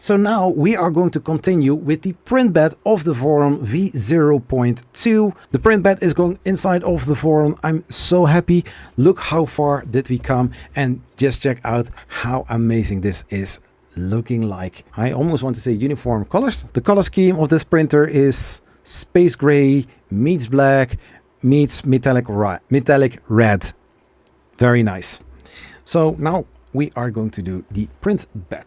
So now we are going to continue with the print bed of the Voron V0.2. The print bed is going inside of the Voron. I'm so happy. Look how far did we come, and just check out how amazing this is looking like. I almost want to say uniform colors. The color scheme of this printer is space gray meets black meets metallic red. Very nice. So now we are going to do the print bed.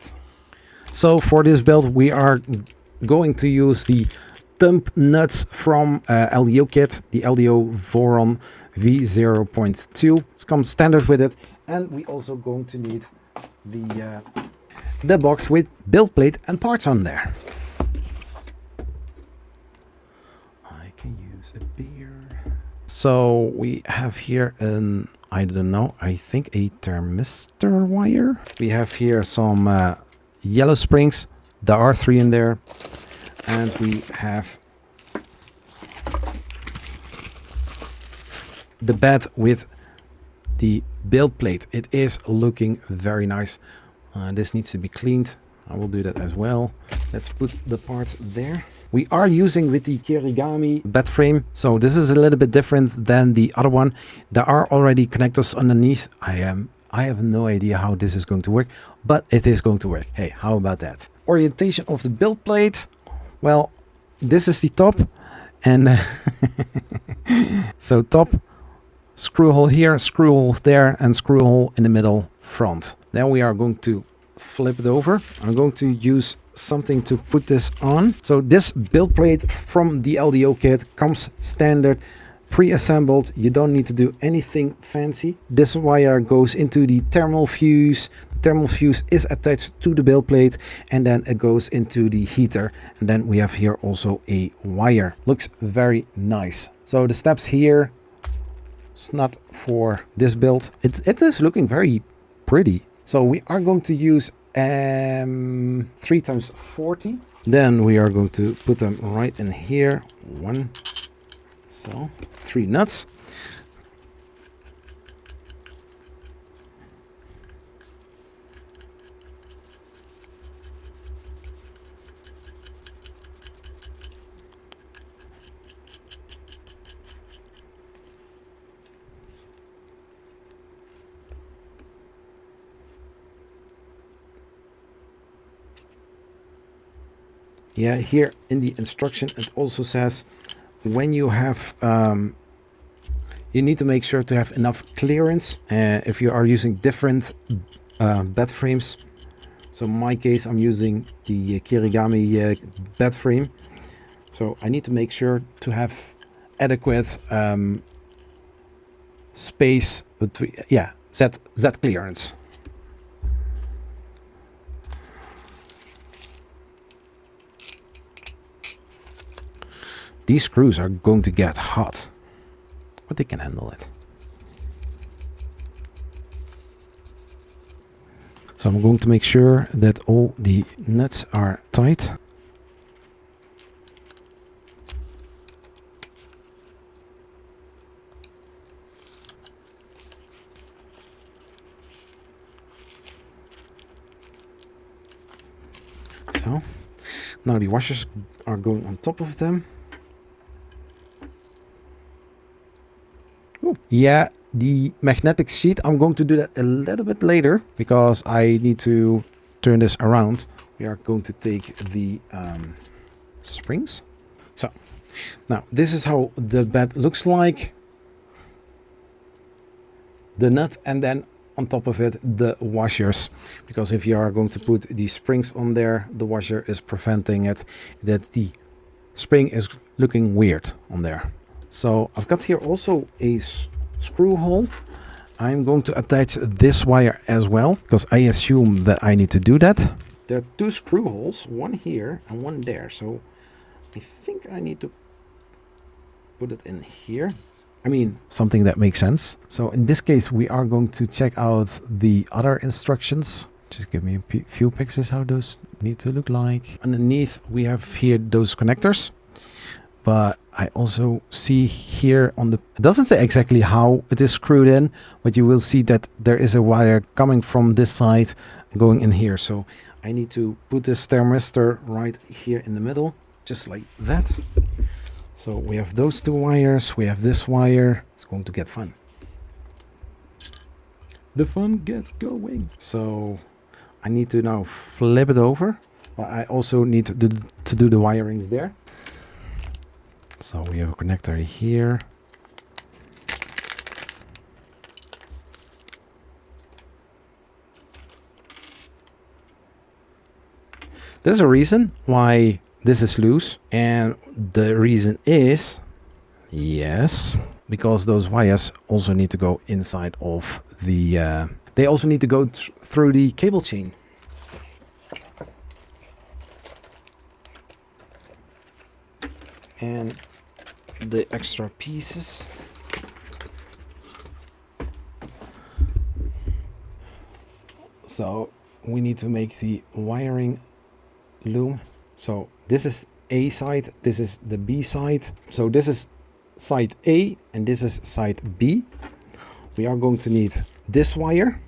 So for this build we are going to use the thumb nuts from LDO kit, the LDO Voron V0.2. It comes standard with it, and we also going to need the box with build plate and parts on there. I can use a beer. So we have here an, I don't know, I think a thermistor wire. We have here some yellow springs. There are 3 in there. And we have the bed with the build plate. It is looking very nice. This needs to be cleaned. I will do that as well. Let's put the parts there. We are using with the Kirigami bed frame, so this is a little bit different than the other one. There are already connectors underneath. I have no idea how this is going to work, but it is going to work. Hey, how about that? Orientation of the build plate. Well, this is the top, and so top, screw hole here, screw hole there, and screw hole in the middle front. Then we are going to flip it over. I'm going to use something to put this on. So this build plate from the LDO kit comes standard, pre-assembled. You don't need to do anything fancy. This wire goes into the thermal fuse. The thermal fuse is attached to the build plate, and then it goes into the heater. And then we have here also a wire. Looks very nice. So the steps here, it's not for this build. It is looking very pretty. So we are going to use 3x40. Then we are going to put them right in here. 1, so 3 nuts. Yeah, here in the instruction it also says when you have you need to make sure to have enough clearance if you are using different bed frames. So in my case I'm using the Kirigami bed frame, so I need to make sure to have adequate space between, yeah, Z clearance. These screws are going to get hot, but they can handle it. So I'm going to make sure that all the nuts are tight. So now the washers are going on top of them. Yeah, the magnetic sheet, I'm going to do that a little bit later because I need to turn this around. We are going to take the springs. So now this is how the bed looks like. The nut, and then on top of it the washers, because if you are going to put the springs on there, the washer is preventing it, that the spring is looking weird on there. So I've got here also a screw hole. I'm going to attach this wire as well because I assume that I need to do that. There are 2 screw holes, one here and one there. So I think I need to put it in here. I mean, something that makes sense. So in this case, we are going to check out the other instructions. Just give me a few pictures how those need to look like. Underneath, we have here those connectors. But I also see here on the, it doesn't say exactly how it is screwed in, but you will see that there is a wire coming from this side going in here. So I need to put this thermistor right here in the middle, just like that. So we have those two wires, we have this wire. It's going to get fun. The fun gets going. So I need to now flip it over, but I also need to do the wirings there. So we have a connector here. There's a reason why this is loose, and the reason is, yes, because those wires also need to go inside of the, they also need to go through the cable chain. And the extra pieces. So we need to make the wiring loom. So this is A side, this is the B side. So this is side A and this is side B. We are going to need this wire.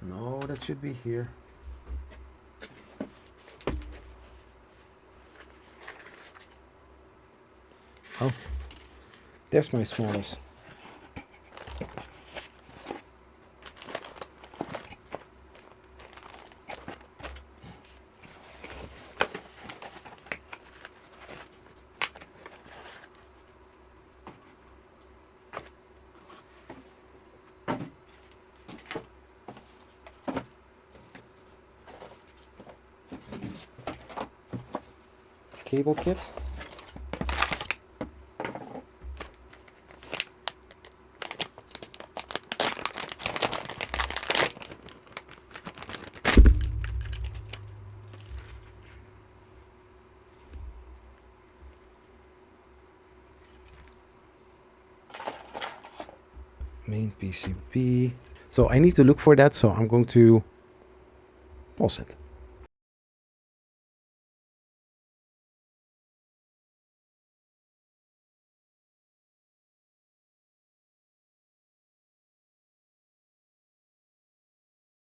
No, that should be here. Oh, there's my smallest. Cable kit. Main PCB. So I need to look for that, so I'm going to pause it.